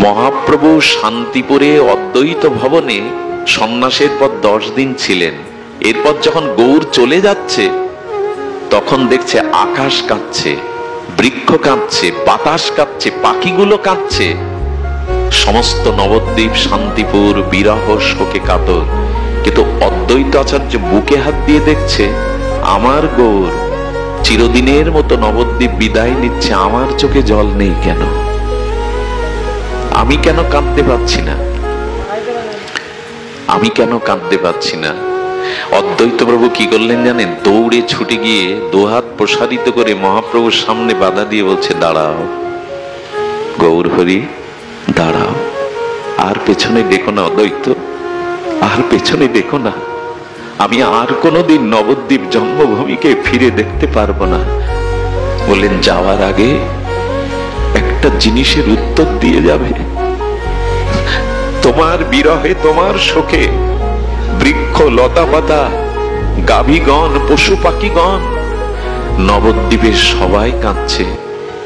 মহাপ্রভু শান্তিপুরে অদ্বৈত ভবনে সন্ন্যাসের পর 10 দিন ছিলেন। এরপর যখন গৌর চলে যাচ্ছে তখন দেখছে আকাশ কাঁপছে, বৃক্ষ কাঁপছে, বাতাস কাঁপছে, পাখিগুলো কাঁপছে। সমস্ত নবদ্বীপ শান্তিপুর বিরহ শোকে কাতর। কিন্তু অদ্বৈত আচার্য বুকে হাত দিয়ে দেখছে আমার গৌর চিরদিনের মতো নবদ্বীপ বিদায় নিচ্ছে, আমার চোখে জল নেই কেন? আমি কেন কাঁদতে পারছি না? আমি কেন কাঁদতে পারছি না? অদ্বৈত প্রভু কি করলেন জানেন? দৌড়ে ছুটে গিয়ে দুহাত প্রসারিত করে মহাপ্রভুর সামনে বাধা দিয়ে বলছে, দাঁড়াও গৌর হরি, দাঁড়াও, আর পেছনে দেখো না অদ্বৈত, আর পেছনে দেখো না। আমি আর কোনোদিন নবদ্বীপ জন্মভূমিকে ফিরে দেখতে পারবো না। বললেন, যাওয়ার আগে একটা জিনিসের উত্তর দিয়ে যাবে। তোমার বিরহে, তোমার শোকে বৃক্ষ লতা পাতা, গাভীগণ, পশু পাখিগণ, নবদ্বীপের সবাই কাঁদছে,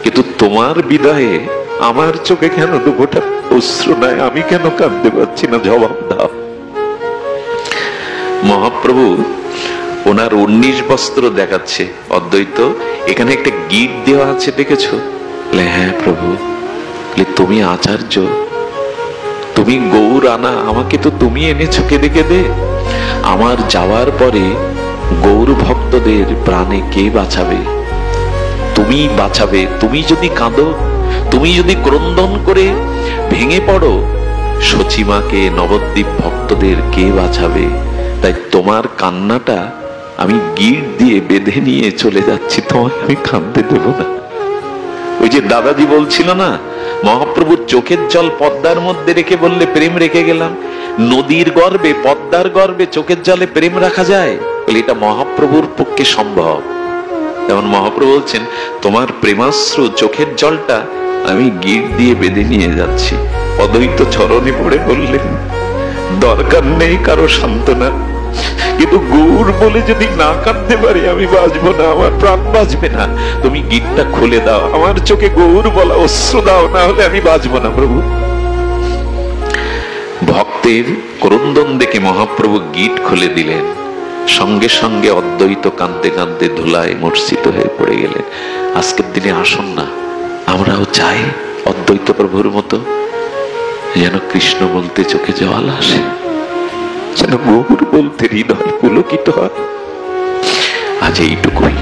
কিন্তু তোমার বিদায়ে আমার চোখে কেন দুফোঁটা অশ্রু নাই? আমি কেন কাঁদতে পারছি না? জবাব দাও। মহাপ্রভু ওনার 19 বস্ত্র দেখাচ্ছে। অদ্বৈত, এখানে একটা গিট দেওয়া আছে, দেখেছো? হ্যাঁ প্রভু। তুমি আচার্য, তুমি গৌর আনা, আমাকে তো তুমি এনেছো কেঁদে কেঁদে। আমার যাওয়ার পরে গৌর ভক্তদের প্রাণে কে বাঁচাবে? তুমি বাঁচাবে। তুমি যদি কাঁদো, তুমি যদি ক্রন্দন করে ভেঙে পড়ো, সচিমাকে, নবদ্বীপ ভক্তদের কে বাঁচাবে? তাই তোমার কান্নাটা আমি গিট দিয়ে বেঁধে নিয়ে চলে যাচ্ছি, তোমাকে আমি কাঁদতে দেব না। ওই যে দাদাজি বলছিল না, মহাপ্রভুর চোখের জল পদ্মার মধ্যে রেখে বললে প্রেম রেখে গেলাম। নদীর গর্ভে, পদ্মার গর্ভে চোখের জলে প্রেম রাখা যায়? বলে এটা মহাপ্রভুর পক্ষে সম্ভব। যেমন মহাপ্রভু বলছেন, তোমার প্রেমাশ্রু চোখের জলটা আমি গিট দিয়ে বেঁধে নিয়ে যাচ্ছি। অদ্বৈত চরণে পড়ে বললেন, দরকার নেই কারো সান্ত্বনা, কিন্তু গৌর বলে যদি না কাঁদতে পারি আমি বাঁচবো না, আমার প্রাণ বাঁচবে না। তুমি গিটটা খুলে দাও, আমার চোখে গৌর বলা অশ্রু দাও, না হলে আমি বাঁচবো না প্রভু। ভক্তের ক্রন্দন দেখে মহাপ্রভু গিট খুলে দিলেন। সঙ্গে সঙ্গে অদ্বৈত কাঁদতে কাঁদতে ধুলায় মূর্ছিত হয়ে পড়ে গেলেন। আজকের দিনে আসুন না, আমরাও চাই অদ্বৈত প্রভুর মতো যেন কৃষ্ণ বলতে চোখে জল আসে, যেন গৌর বলতে হৃদয় পুলকিত হয়। আজ এইটুকুই।